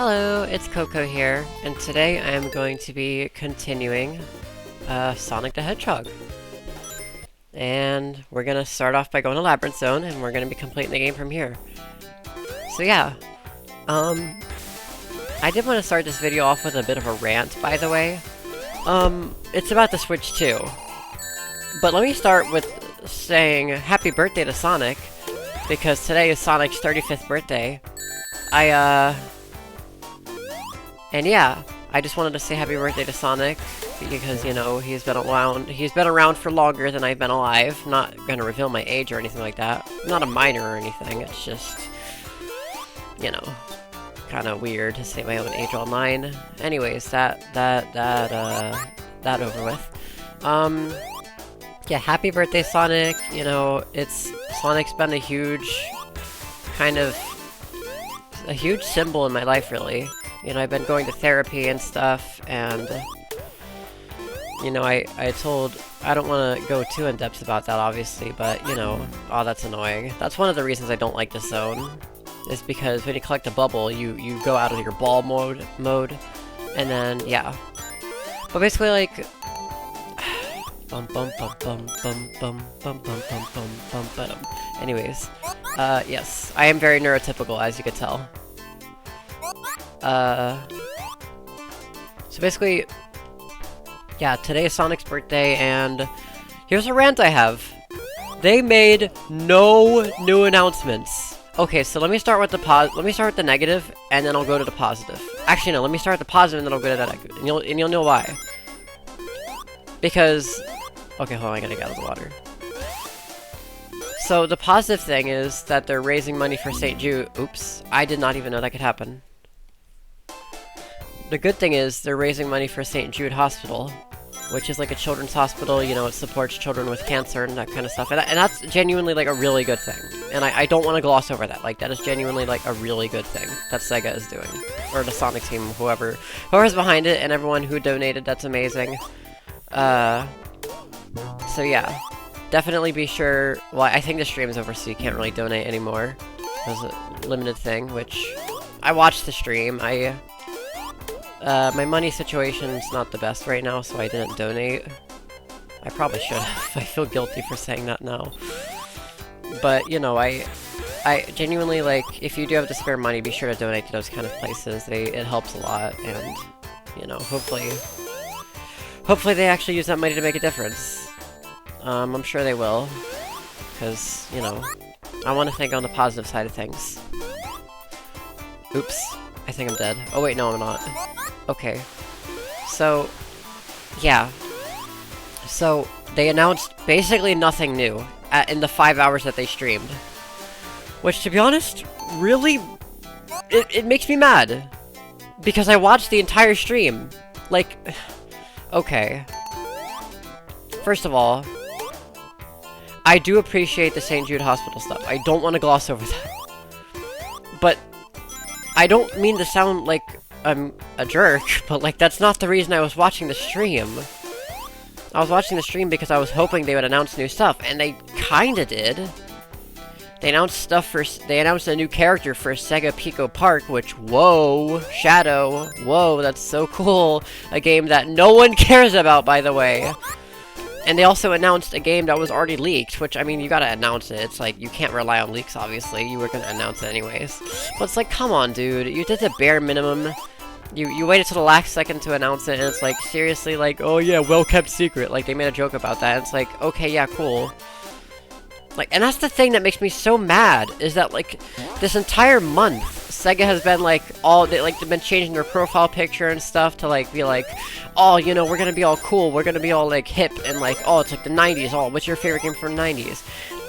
Hello, it's Coco here, and today I am going to be continuing Sonic the Hedgehog. And we're gonna start off by going to Labyrinth Zone, and we're gonna be completing the game from here. So yeah, I did want to start this video off with a bit of a rant, by the way. It's about the Switch 2. But let me start with saying happy birthday to Sonic, because today is Sonic's 35th birthday. And yeah, I just wanted to say happy birthday to Sonic, because, you know, he's been around for longer than I've been alive. I'm not gonna reveal my age or anything like that. I'm not a minor or anything, it's just, you know, kinda weird to say my own age online. Anyways, that over with. Yeah, happy birthday, Sonic. You know, Sonic's been a huge symbol in my life, really. You know, I've been going to therapy and stuff, and, you know, I don't want to go too in-depth about that, obviously, but, you know, oh, that's annoying. That's one of the reasons I don't like this zone, is because when you collect a bubble, you go out of your ball mode, and then, yeah. But basically, like, anyways, yes, I am very neurotypical, as you could tell. So basically, yeah, today is Sonic's birthday, and here's a rant I have. They made no new announcements. Okay, so let me start with the negative, and then I'll go to the positive. Actually, no, let me start with the positive, and then I'll go to the negative, and you'll know why. Because, okay, hold on, I gotta get out of the water. So the positive thing is that they're raising money for St. Jude. Oops, I did not even know that could happen. The good thing is they're raising money for St. Jude Hospital, which is like a children's hospital. You know, it supports children with cancer and that kind of stuff. And that's genuinely like a really good thing. And I don't want to gloss over that. Like, that is genuinely like a really good thing that Sega is doing. Or the Sonic team, whoever's behind it, and everyone who donated, that's amazing. So yeah, definitely be sure. Well, I think the stream is over, so you can't really donate anymore. It was a limited thing, which I watched the stream. My money situation's not the best right now, so I didn't donate. I probably should have. I feel guilty for saying that now. But, you know, I genuinely, like, if you do have the spare money, be sure to donate to those kind of places. It helps a lot, and, you know, hopefully they actually use that money to make a difference. I'm sure they will, because, you know, I want to think on the positive side of things. Oops, I think I'm dead. Oh wait, no I'm not. Okay. So, yeah. So, they announced basically nothing new in the 5 hours that they streamed. Which, to be honest, really, it makes me mad. Because I watched the entire stream. Like, okay. First of all, I do appreciate the St. Jude Hospital stuff. I don't want to gloss over that. But I don't mean to sound like I'm a jerk, but like, that's not the reason I was watching the stream. I was watching the stream because I was hoping they would announce new stuff, and they kinda did. They announced a new character for Sega Pico Park, which, whoa, Shadow, whoa, that's so cool. A game that no one cares about, by the way. And they also announced a game that was already leaked, which, I mean, you gotta announce it. It's like, you can't rely on leaks, obviously. You were gonna announce it anyways. But it's like, come on, dude. You did the bare minimum. You waited till the last second to announce it, and it's like, seriously, like, oh yeah, well-kept secret. Like, they made a joke about that, and it's like, okay, yeah, cool. Like, and that's the thing that makes me so mad, is that, like, this entire month, Sega has been, like, they've been changing their profile picture and stuff to, like, be like, oh, you know, we're gonna be all cool, we're gonna be all, like, hip, and, like, oh, it's like the 90s, oh, what's your favorite game from the 90s?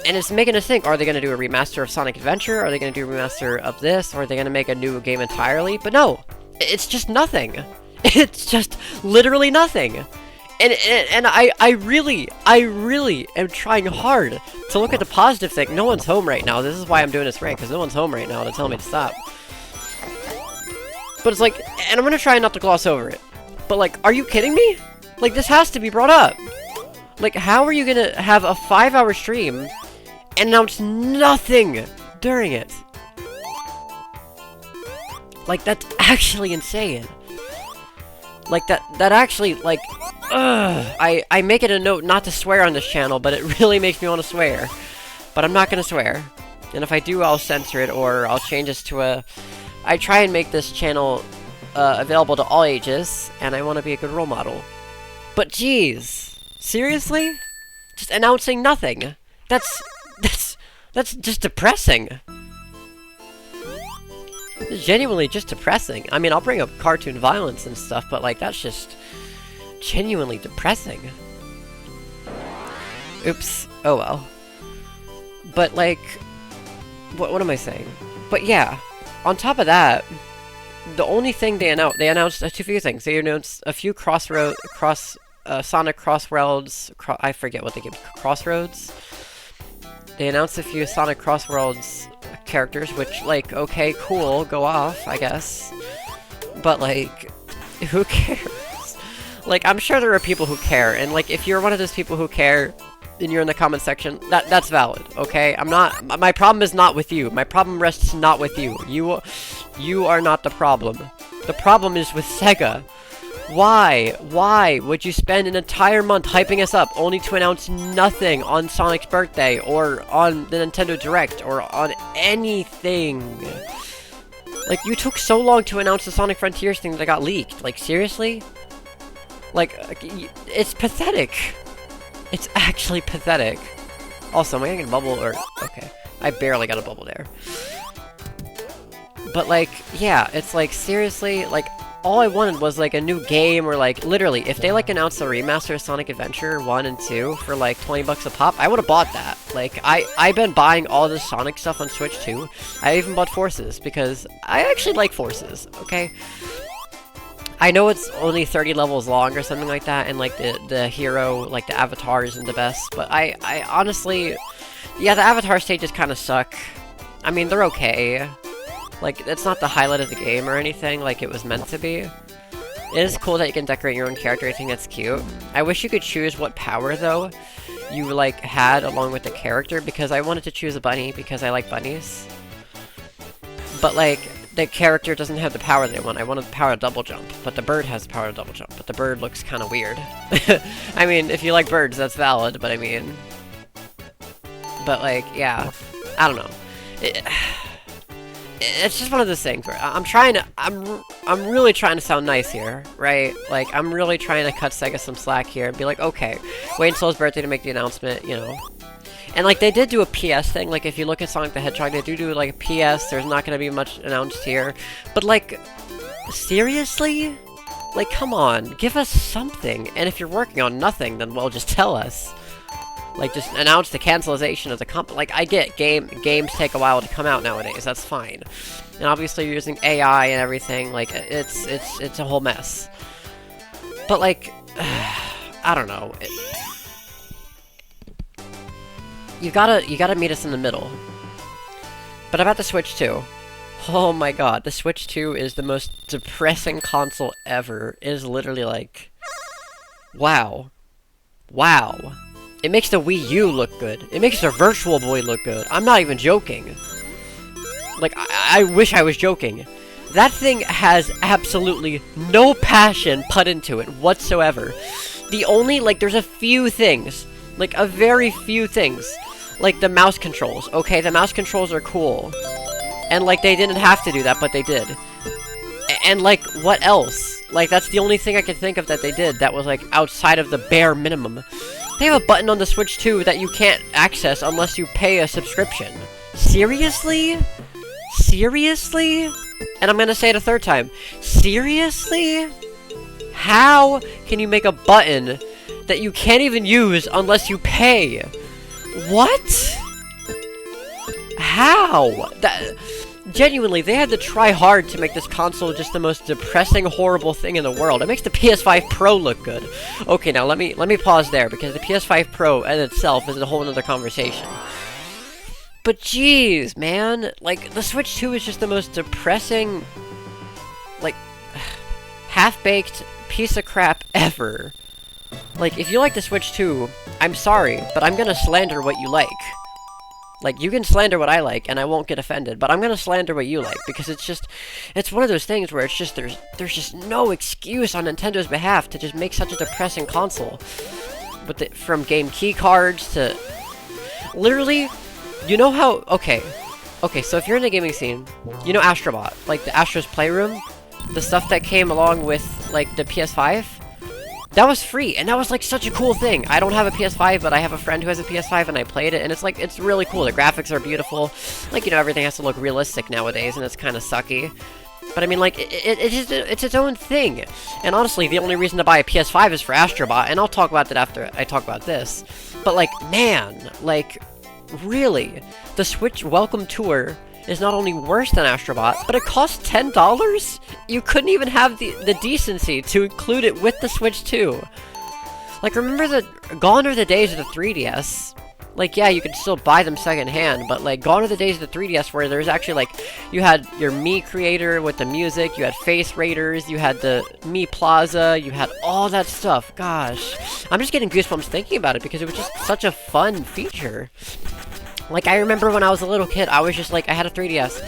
And it's making us think, are they gonna do a remaster of Sonic Adventure? Are they gonna do a remaster of this? Or are they gonna make a new game entirely? But no! It's just nothing! It's just literally nothing! And I really am trying hard to look at the positive thing. No one's home right now. This is why I'm doing this rant, because no one's home right now to tell me to stop. But it's like, and I'm gonna try not to gloss over it. But like, are you kidding me? Like, this has to be brought up. Like, how are you gonna have a 5-hour stream and announce nothing during it? Like, that's actually insane. Like, that actually, like, I make it a note not to swear on this channel, but it really makes me want to swear. But I'm not gonna swear. And if I do, I'll censor it, or I'll change this to a... I try and make this channel available to all ages, and I want to be a good role model. But jeez, seriously? Just announcing nothing. That's just depressing. It's genuinely just depressing. I mean, I'll bring up cartoon violence and stuff, but like, that's just genuinely depressing. Oops. Oh well. But like, what am I saying? But yeah, on top of that, the only thing they announced a few things. They announced a few Sonic Crossworlds, I forget what they gave, Crossroads? They announced a few Sonic Crossworlds characters, which, like, okay, cool, go off, I guess. But, like, who cares? Like, I'm sure there are people who care, and, like, if you're one of those people who care, and you're in the comment section, that's valid, okay? My problem is not with you. My problem rests not with you. You are not the problem. The problem is with Sega. Why would you spend an entire month hyping us up only to announce nothing on Sonic's birthday or on the Nintendo Direct or on anything? Like, you took so long to announce the Sonic Frontiers thing that got leaked. Like, seriously? Like, it's pathetic. It's actually pathetic. Also, am I getting a bubble or... Okay. I barely got a bubble there. But, like, yeah, it's like, seriously, like... All I wanted was, like, a new game, or, like, literally, if they, like, announced a remaster of Sonic Adventure 1 and 2 for, like, 20 bucks a pop, I would've bought that. Like, I've been buying all this Sonic stuff on Switch, too. I even bought Forces, because I actually like Forces, okay? I know it's only 30 levels long or something like that, and, like, the hero, like, the avatar isn't the best, but I honestly... Yeah, the avatar stages kind of suck. I mean, they're okay. Like, it's not the highlight of the game or anything like it was meant to be. It is cool that you can decorate your own character. I think that's cute. I wish you could choose what power, though, you, like, had along with the character, because I wanted to choose a bunny because I like bunnies. But, like, the character doesn't have the power they want. I wanted the power to double jump, but the bird has the power to double jump, but the bird looks kind of weird. I mean, if you like birds, that's valid, but I mean... But, like, yeah. I don't know. It's just one of those things where I'm really trying to sound nice here, right? Like, I'm really trying to cut Sega some slack here and be like, okay, wait until his birthday to make the announcement, you know. And, like, they did do a PS thing. Like, if you look at Sonic the Hedgehog, they do, like, a PS. There's not going to be much announced here. But, like, seriously? Like, come on, give us something. And if you're working on nothing, then, well, just tell us. Like, just announce the cancellation of the company. Like, I get games take a while to come out nowadays. That's fine. And obviously you're using AI and everything. Like, it's a whole mess. But, like, I don't know. You gotta meet us in the middle. But about the Switch 2. Oh my god, the Switch 2 is the most depressing console ever. It is literally like... Wow. Wow. It makes the Wii U look good. It makes the Virtual Boy look good. I'm not even joking. Like, I wish I was joking. That thing has absolutely no passion put into it whatsoever. The only, like, there's a few things. Like, a very few things. Like, the mouse controls. Okay, the mouse controls are cool. And, like, they didn't have to do that, but they did. And, like, what else? Like, that's the only thing I could think of that they did that was, like, outside of the bare minimum. They have a button on the Switch 2 that you can't access unless you pay a subscription. Seriously? Seriously? And I'm gonna say it a third time. Seriously? How can you make a button that you can't even use unless you pay? What? How? Genuinely, they had to try hard to make this console just the most depressing, horrible thing in the world. It makes the PS5 Pro look good. Okay, now let me pause there, because the PS5 Pro in itself is a whole other conversation. But jeez, man, like, the Switch 2 is just the most depressing, like, half-baked piece of crap ever. Like, if you like the Switch 2, I'm sorry, but I'm gonna slander what you like. Like, you can slander what I like, and I won't get offended, but I'm gonna slander what you like, because it's one of those things where it's just, there's just no excuse on Nintendo's behalf to just make such a depressing console. But from game key cards to... Literally, you know how... Okay, so if you're in the gaming scene, you know Astrobot, like the Astro's Playroom? The stuff that came along with, like, the PS5? That was free, and that was, like, such a cool thing. I don't have a PS5, but I have a friend who has a PS5, and I played it, and it's, like, it's really cool. The graphics are beautiful. Like, you know, everything has to look realistic nowadays, and it's kind of sucky. But, I mean, like, it's its own thing. And honestly, the only reason to buy a PS5 is for Astrobot, and I'll talk about that after I talk about this. But, like, man, like, really, the Switch Welcome Tour is not only worse than Astrobot, but it costs $10? You couldn't even have the decency to include it with the Switch 2. Like, remember gone are the days of the 3DS. Like, yeah, you could still buy them secondhand, but, like, gone are the days of the 3DS where there's actually, like, you had your Mii creator with the music, you had Face Raiders, you had the Mii Plaza, you had all that stuff. Gosh, I'm just getting goosebumps thinking about it because it was just such a fun feature. Like, I remember when I was a little kid, I was just like, I had a 3DS,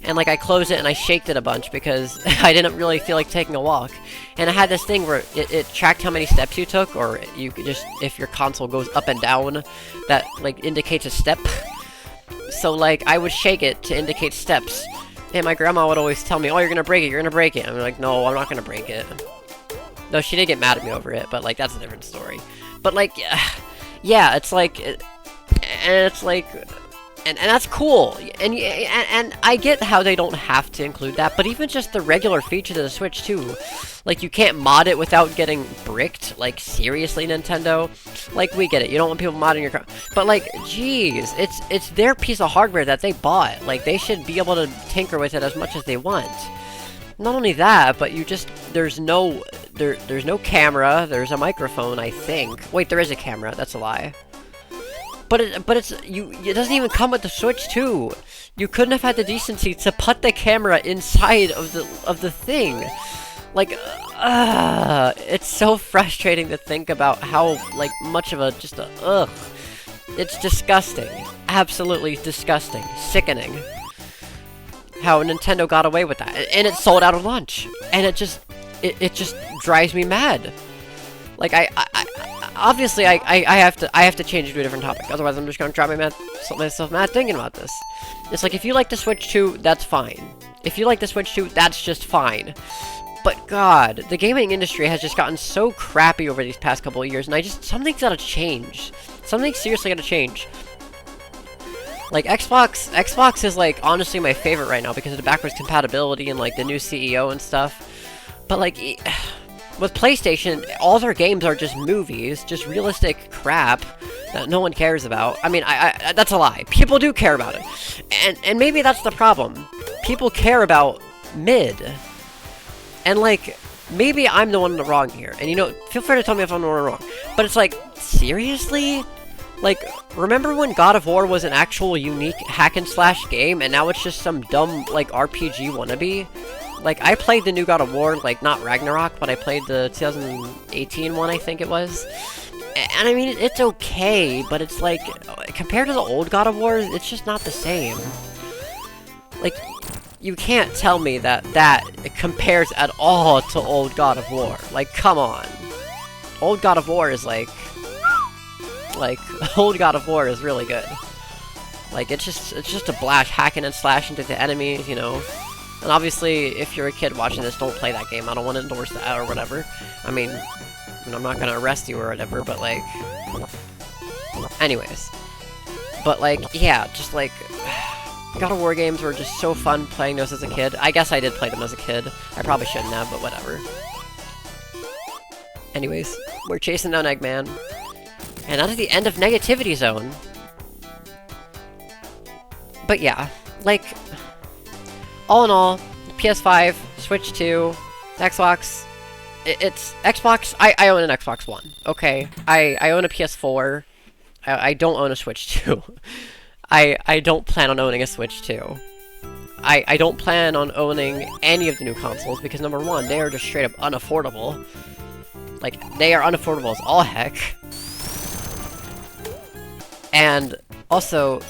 and like, I closed it and I shaked it a bunch because I didn't really feel like taking a walk. And I had this thing where it tracked how many steps you took, or you could just, if your console goes up and down, that, like, indicates a step. So, like, I would shake it to indicate steps. And my grandma would always tell me, oh, you're gonna break it, you're gonna break it. I'm like, no, I'm not gonna break it. No, she did get mad at me over it, but, like, that's a different story. But, like, yeah, it's like... And it's like, and that's cool, and I get how they don't have to include that, but even just the regular features of the Switch too, like, you can't mod it without getting bricked. Like, seriously, Nintendo? Like, we get it, you don't want people modding your car, but like, geez, it's their piece of hardware that they bought. Like, they should be able to tinker with it as much as they want. Not only that, but you just, there's no camera, there's a microphone, I think. Wait, there is a camera, that's a lie. But it doesn't even come with the Switch 2. You couldn't have had the decency to put the camera inside of the thing. Like, it's so frustrating to think about how, like, much of ugh. It's disgusting. Absolutely disgusting. Sickening. How Nintendo got away with that. And it sold out of launch. And it just drives me mad. Like, obviously, I have to change to a different topic. Otherwise, I'm just gonna drive myself mad thinking about this. It's like, if you like the Switch 2, that's fine. If you like the Switch 2, that's just fine. But God, the gaming industry has just gotten so crappy over these past couple of years, and something's gotta change. Something's seriously gotta change. Like, Xbox is, like, honestly my favorite right now because of the backwards compatibility and, like, the new CEO and stuff. But, like, with PlayStation, all their games are just movies, just realistic crap that no one cares about. I mean, that's a lie. People do care about it. And maybe that's the problem. People care about mid. And, like, maybe I'm the one wrong here. And, you know, feel free to tell me if I'm the one wrong. But it's like, seriously? Like, remember when God of War was an actual unique hack-and-slash game, and now it's just some dumb, like, RPG wannabe? Like, I played the new God of War, like, not Ragnarok, but I played the 2018 one, I think it was. And I mean, it's okay, but it's like, compared to the old God of War, it's just not the same. Like, you can't tell me that compares at all to old God of War. Like, come on. Old God of War is like, old God of War is really good. Like, it's just a blast, hacking and slashing into the enemies, you know. And obviously, if you're a kid watching this, don't play that game. I don't want to endorse that or whatever. I mean, I'm not gonna arrest you or whatever, but like... Anyways. But like, yeah, just like... God of War games were just so fun playing those as a kid. I guess I did play them as a kid. I probably shouldn't have, but whatever. Anyways, we're chasing down Eggman. And that is the end of Negativity Zone. But yeah, like... All in all, PS5, Switch 2, Xbox, it's Xbox, I own an Xbox One, okay? I own a PS4, I don't own a Switch 2. I don't plan on owning a Switch 2. I don't plan on owning any of the new consoles, because number one, they are just straight up unaffordable. Like, they are unaffordable as all heck. And, also,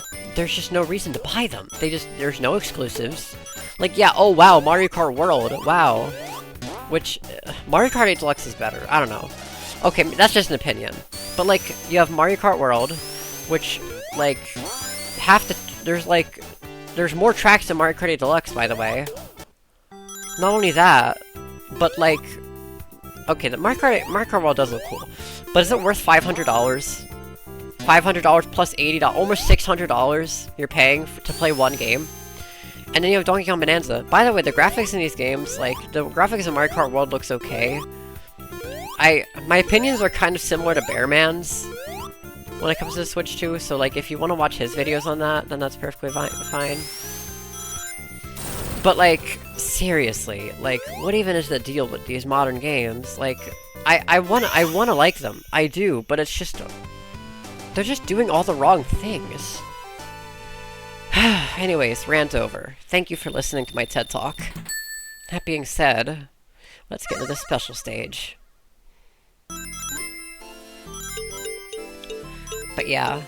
there's just no reason to buy them. There's no exclusives. Like, yeah, oh wow, Mario Kart World, wow. Which, Mario Kart 8 Deluxe is better, I don't know. Okay, that's just an opinion. But like, you have Mario Kart World, which, like, there's more tracks than Mario Kart 8 Deluxe, by the way. Not only that, but like, okay, the Mario Kart World does look cool. But is it worth $500? $500 plus $80, almost $600 you're paying to play one game. And then you have Donkey Kong Bonanza. By the way, the graphics in these games, like, the graphics in Mario Kart World looks okay. My opinions are kind of similar to Bearman's when it comes to the Switch 2, so like, if you want to watch his videos on that, then that's perfectly fine. But like, seriously, like, what even is the deal with these modern games? Like, I wanna like them, I do, but it's just, they're just doing all the wrong things. Anyways, rant over. Thank you for listening to my TED Talk. That being said, let's get into the special stage. But yeah,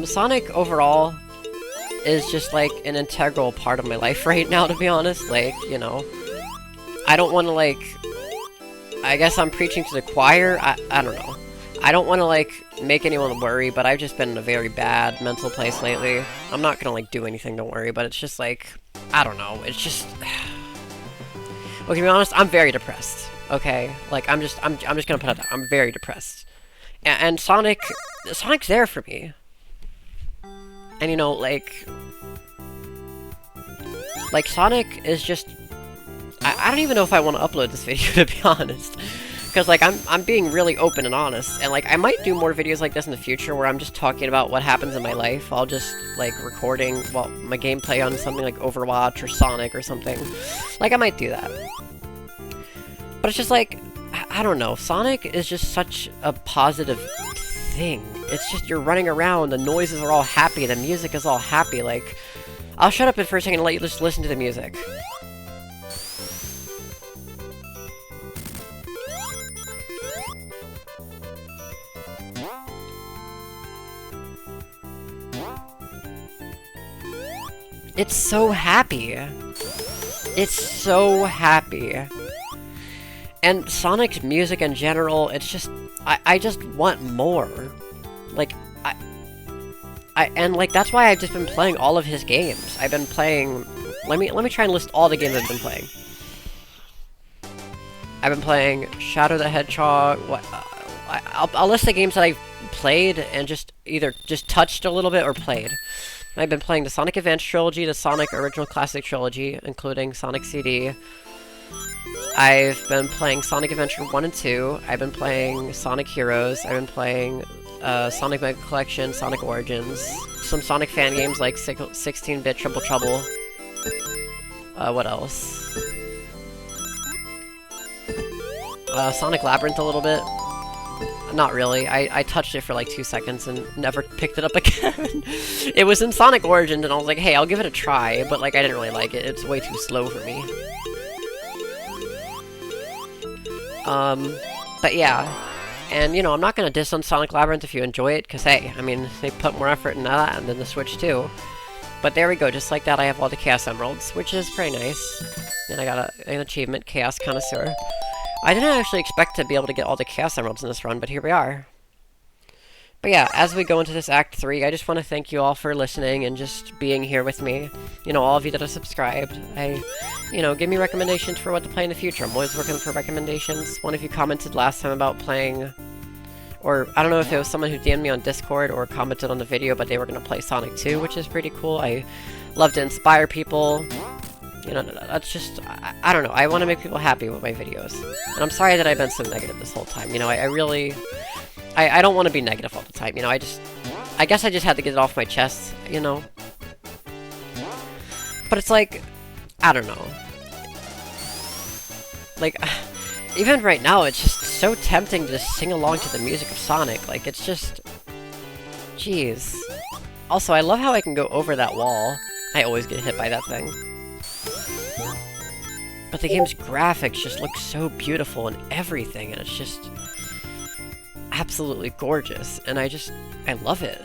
Sonic overall is just like an integral part of my life right now, to be honest. Like, you know, I don't want to like, I guess I'm preaching to the choir, I don't know. I don't want to like make anyone worry, but I've just been in a very bad mental place lately. I'm not gonna like do anything, don't worry, but it's just like, I don't know, it's just, well, to be honest, I'm very depressed, okay? Like, I'm just gonna put it out, I'm very depressed. And Sonic's there for me. And you know, like Sonic is just, I don't even know if I want to upload this video, to be honest. Because, like, I'm being really open and honest, and, like, I might do more videos like this in the future where I'm just talking about what happens in my life. I'll just, like, recording, well, my gameplay on something like Overwatch or Sonic or something. Like, I might do that. But it's just, like, I don't know, Sonic is just such a positive thing. It's just, you're running around, the noises are all happy, the music is all happy, like... I'll shut up for a second and let you just listen to the music. It's so happy. It's so happy. And Sonic's music in general, it's just, I just want more. Like, and like, that's why I've just been playing all of his games. I've been playing, let me try and list all the games I've been playing. I've been playing Shadow the Hedgehog, I'll list the games that I've played and just either just touched a little bit or played. I've been playing the Sonic Advance Trilogy, the Sonic Original Classic Trilogy, including Sonic CD. I've been playing Sonic Adventure 1 and 2. I've been playing Sonic Heroes. I've been playing Sonic Mega Collection, Sonic Origins. Some Sonic fan games like 16-bit Triple Trouble. What else? Sonic Labyrinth a little bit. Not really. I touched it for like 2 seconds and never picked it up again. It was in Sonic Origins and I was like, hey, I'll give it a try, but like I didn't really like it. It's way too slow for me. But yeah. And, you know, I'm not gonna diss on Sonic Labyrinth if you enjoy it, because hey, I mean, they put more effort into that than the Switch too. But there we go, just like that I have all the Chaos Emeralds, which is pretty nice. And I got an achievement, Chaos Connoisseur. I didn't actually expect to be able to get all the Chaos Emeralds in this run, but here we are. But yeah, as we go into this Act 3, I just want to thank you all for listening and just being here with me. You know, all of you that have subscribed. You know, give me recommendations for what to play in the future. I'm always looking for recommendations. One of you commented last time about playing... Or, I don't know if it was someone who DM'd me on Discord or commented on the video, but they were going to play Sonic 2, which is pretty cool. I love to inspire people. You know, that's just, I don't know, I want to make people happy with my videos. And I'm sorry that I've been so negative this whole time, you know, I really, I don't want to be negative all the time, you know, I guess I just had to get it off my chest, you know. But it's like, I don't know. Like, even right now, it's just so tempting to just sing along to the music of Sonic, like, it's just, jeez. Also, I love how I can go over that wall. I always get hit by that thing. But the game's graphics just look so beautiful and everything, and it's just absolutely gorgeous, and I love it.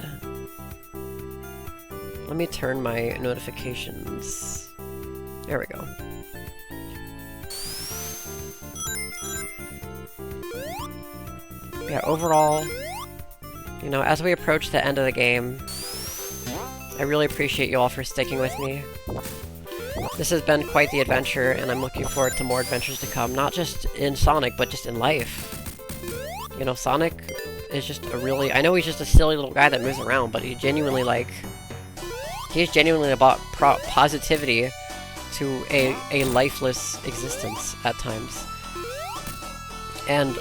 let me turn my notifications. There we go. Yeah, overall, you know, as we approach the end of the game, I really appreciate you all for sticking with me. This has been quite the adventure, and I'm looking forward to more adventures to come, not just in Sonic, but just in life. You know, Sonic is just a really... I know he's just a silly little guy that moves around, but he genuinely, like... He's genuinely about positivity to a lifeless existence at times. And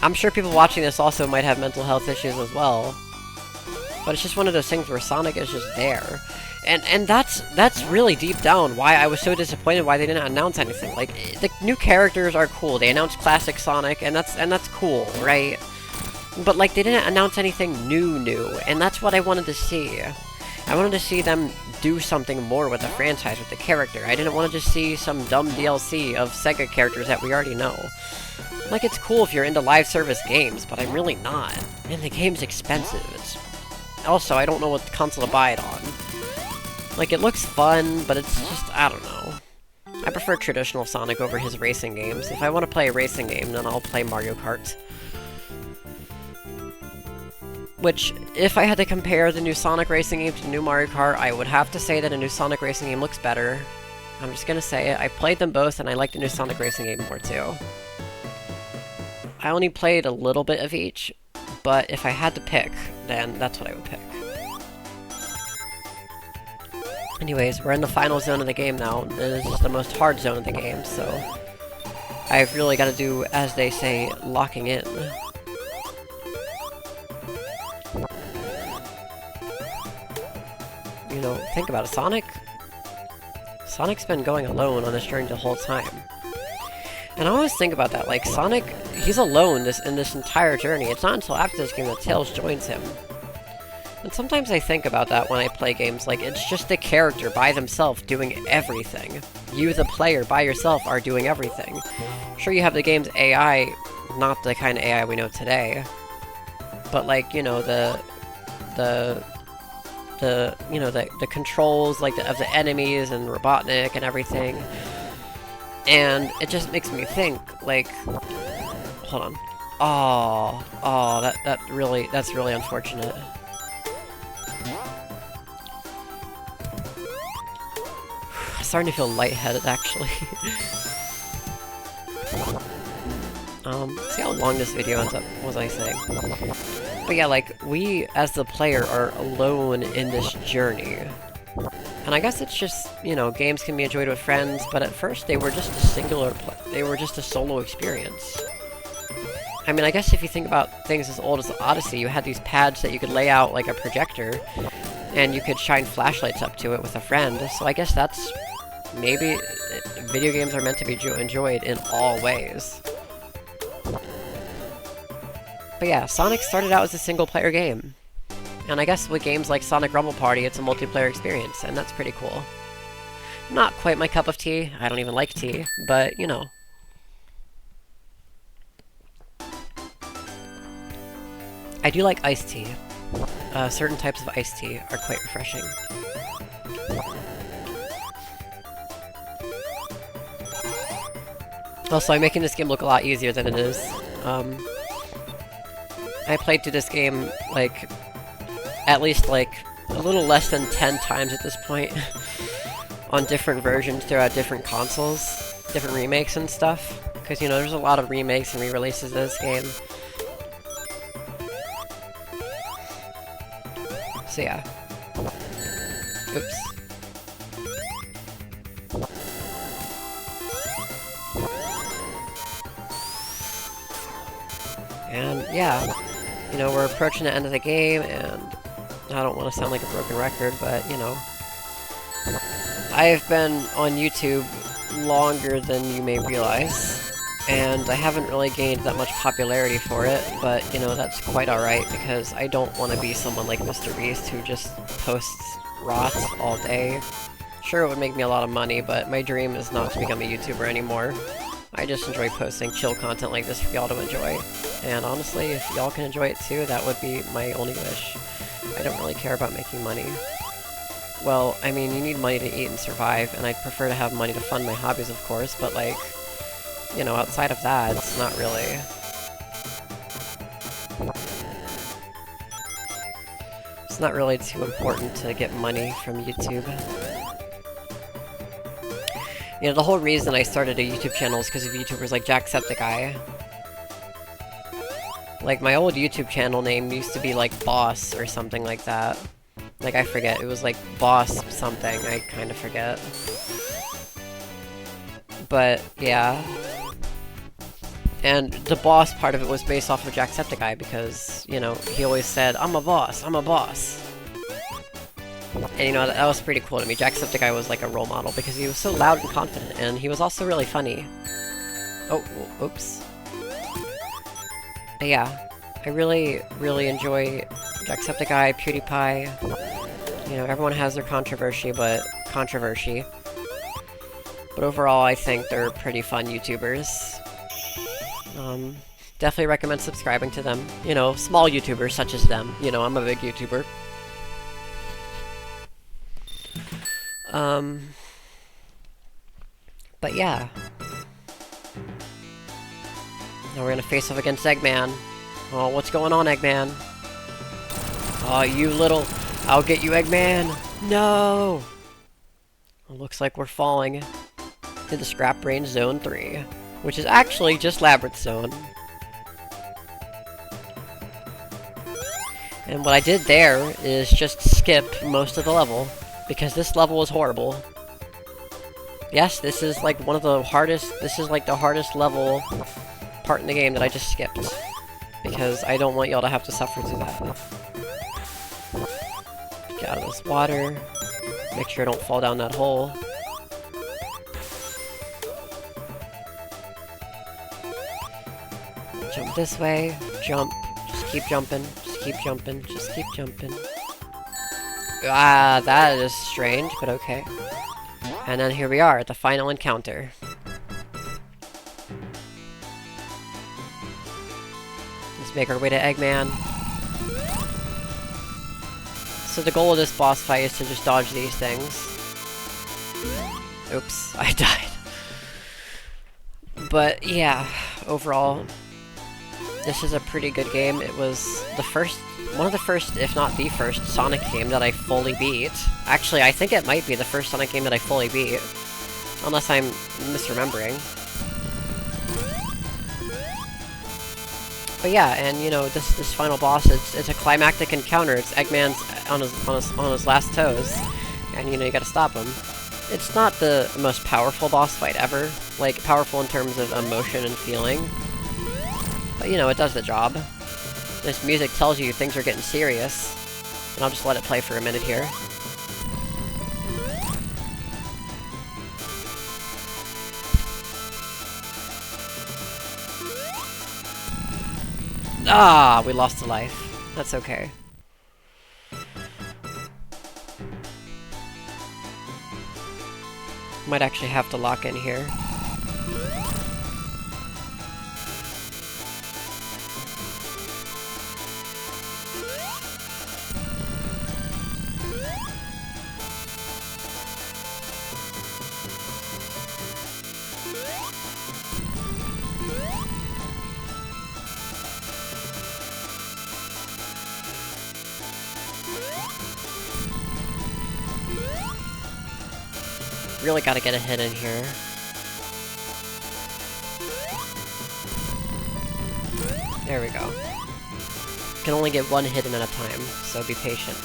I'm sure people watching this also might have mental health issues as well. But it's just one of those things where Sonic is just there. And that's really deep down why I was so disappointed why they didn't announce anything. Like, the new characters are cool. They announced classic Sonic, and that's cool, right? But, like, they didn't announce anything new, and that's what I wanted to see. I wanted to see them do something more with the franchise, with the character. I didn't want to just see some dumb DLC of Sega characters that we already know. Like, it's cool if you're into live service games, but I'm really not. And the game's expensive. Also, I don't know what console to buy it on. Like, it looks fun, but it's just, I don't know. I prefer traditional Sonic over his racing games. If I want to play a racing game, then I'll play Mario Kart. Which, if I had to compare the new Sonic racing game to the new Mario Kart, I would have to say that a new Sonic racing game looks better. I'm just gonna say it. I played them both, and I like the new Sonic racing game more, too. I only played a little bit of each, but if I had to pick, then that's what I would pick. Anyways, we're in the final zone of the game now. This is the most hard zone of the game, so I've really got to do, as they say, locking in. You know, think about it, Sonic's been going alone on this journey the whole time. And I always think about that, like, Sonic, he's alone in this entire journey. It's not until after this game that Tails joins him. And sometimes I think about that when I play games, like, it's just the character by themselves doing everything. You, the player, by yourself, are doing everything. Sure, you have the game's AI, not the kind of AI we know today. But, like, you know, the controls, like, of the enemies and Robotnik and everything. And it just makes me think, like, hold on. Oh, that's really unfortunate. Starting to feel lightheaded, actually. See how long this video ends up, what was I saying? But yeah, like, we, as the player, are alone in this journey. And I guess it's just, you know, games can be enjoyed with friends, but at first they were just they were just a solo experience. I mean, I guess if you think about things as old as the Odyssey, you had these pads that you could lay out like a projector, and you could shine flashlights up to it with a friend, so I guess that's... maybe video games are meant to be enjoyed in all ways. But yeah, Sonic started out as a single-player game. And I guess with games like Sonic Rumble Party, it's a multiplayer experience, and that's pretty cool. Not quite my cup of tea. I don't even like tea, but, you know. I do like iced tea. Certain types of iced tea are quite refreshing. Also, I'm making this game look a lot easier than it is. I played through this game, like, at least, like, a little less than 10 times at this point. On different versions throughout different consoles. Different remakes and stuff. Because, you know, there's a lot of remakes and re-releases of this game. So, yeah. Oops. And, yeah, you know, we're approaching the end of the game, and I don't want to sound like a broken record, but, you know, I've been on YouTube longer than you may realize, and I haven't really gained that much popularity for it, but, you know, that's quite alright, because I don't want to be someone like Mr. Beast who just posts rot all day. Sure, it would make me a lot of money, but my dream is not to become a YouTuber anymore. I just enjoy posting chill content like this for y'all to enjoy. And honestly, if y'all can enjoy it too, that would be my only wish. I don't really care about making money. Well, I mean, you need money to eat and survive, and I'd prefer to have money to fund my hobbies, of course, but like, you know, outside of that, it's not really. It's not really too important to get money from YouTube. You know, the whole reason I started a YouTube channel is because of YouTubers like Jacksepticeye. Like, my old YouTube channel name used to be, like, Boss or something like that. Like, I forget. It was, like, Boss something. I kind of forget. But, yeah. And the boss part of it was based off of Jacksepticeye because, you know, he always said, I'm a boss, I'm a boss. And, you know, that was pretty cool to me. Jacksepticeye was, like, a role model because he was so loud and confident, and he was also really funny. Oh, oops. But yeah, I really, really enjoy Jacksepticeye, PewDiePie. You know, everyone has their controversy. But overall, I think they're pretty fun YouTubers. Definitely recommend subscribing to them. You know, small YouTubers such as them. You know, I'm a big YouTuber. But yeah. Now we're gonna face off against Eggman. Oh, what's going on, Eggman? Oh, you little... I'll get you, Eggman! No! It looks like we're falling to the Scrap Brain Zone 3, which is actually just Labyrinth Zone. And what I did there is just skip most of the level, because this level was horrible. Yes, this is like one of the hardest... This is like the hardest level part in the game that I just skipped. Because I don't want y'all to have to suffer through that. Get out of this water. Make sure I don't fall down that hole. Jump this way. Jump. Just keep jumping. Just keep jumping. Just keep jumping. Ah, that is strange, but okay. And then here we are at the final encounter. Let's make our way to Eggman. So the goal of this boss fight is to just dodge these things. Oops, I died. But yeah, overall, this is a pretty good game. It was the first, one of the first, if not the first, Sonic game that I fully beat. Actually, I think it might be the first Sonic game that I fully beat. Unless I'm misremembering. But yeah, and you know, this final boss, it's a climactic encounter. It's Eggman's on his last toes, and you know, you gotta stop him. It's not the most powerful boss fight ever, like powerful in terms of emotion and feeling. But you know, it does the job. This music tells you things are getting serious, and I'll just let it play for a minute here. Ah, we lost a life. That's okay. Might actually have to lock in here. Really gotta get a hit in here. There we go. Can only get one hit in at a time, so be patient.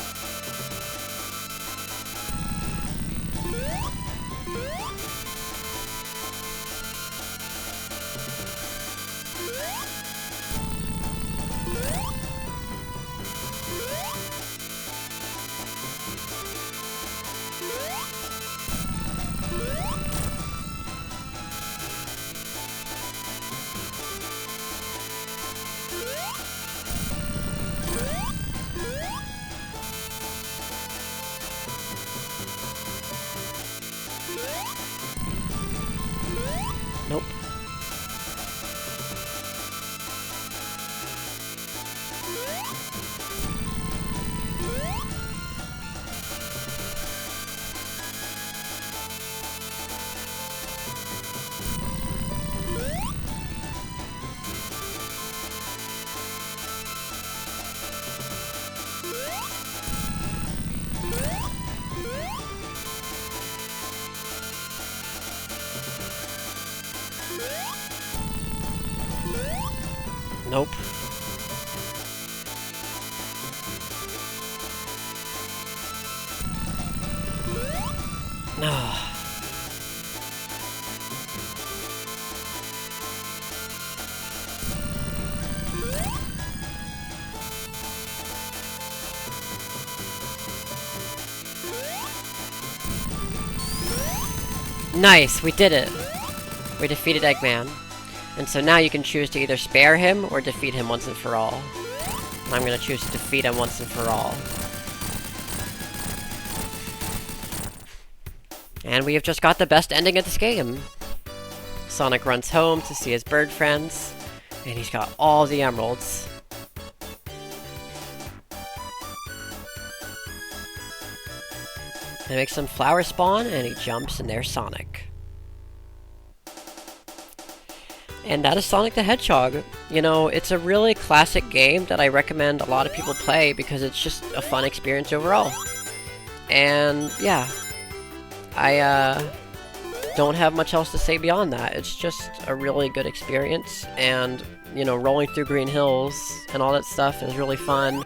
Nope. Nope. No. Nice, we did it. We defeated Eggman. And so now you can choose to either spare him or defeat him once and for all. I'm gonna choose to defeat him once and for all. And we have just got the best ending of this game. Sonic runs home to see his bird friends, and he's got all the emeralds. It makes some flowers spawn, and he jumps, and there's Sonic. And that is Sonic the Hedgehog. You know, it's a really classic game that I recommend a lot of people play because it's just a fun experience overall. And, yeah. I, don't have much else to say beyond that. It's just a really good experience, and, you know, rolling through Green Hills and all that stuff is really fun.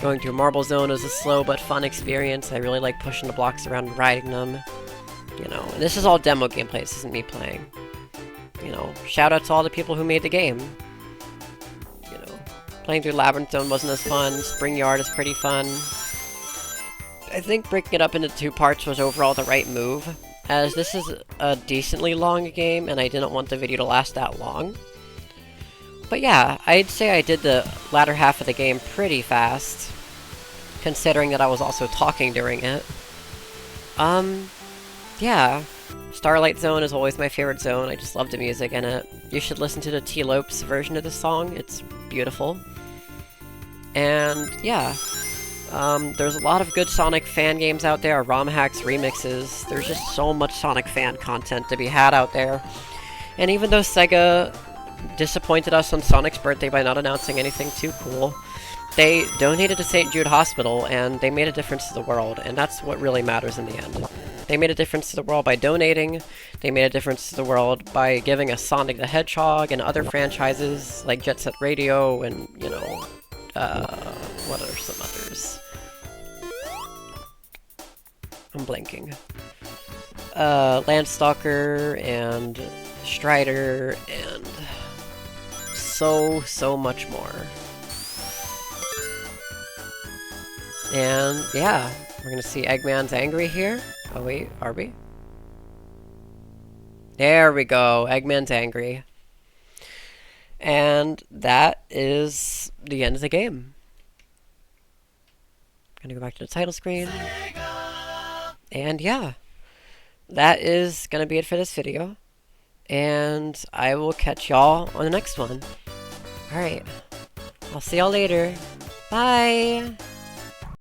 Going through Marble Zone is a slow but fun experience. I really like pushing the blocks around and riding them. You know, and this is all demo gameplay, this isn't me playing. You know, shout out to all the people who made the game. You know, playing through Labyrinth Zone wasn't as fun. Spring Yard is pretty fun. I think breaking it up into 2 parts was overall the right move, as this is a decently long game and I didn't want the video to last that long. But yeah, I'd say I did the latter half of the game pretty fast, considering that I was also talking during it. Yeah. Starlight Zone is always my favorite zone. I just love the music in it. You should listen to the T-Lopes version of this song. It's beautiful. And yeah, there's a lot of good Sonic fan games out there, ROM hacks, remixes. There's just so much Sonic fan content to be had out there. And even though Sega disappointed us on Sonic's birthday by not announcing anything too cool, they donated to St. Jude Hospital, and they made a difference to the world, and that's what really matters in the end. They made a difference to the world by donating, they made a difference to the world by giving us Sonic the Hedgehog and other franchises like Jet Set Radio and, you know, what are some others? I'm blanking. Landstalker and Strider and so much more. And yeah, we're gonna see Eggman's angry here. Oh wait, are we? There we go, Eggman's angry. And that is the end of the game. Gonna go back to the title screen. And yeah, that is gonna be it for this video. And I will catch y'all on the next one. Alright, I'll see y'all later. Bye!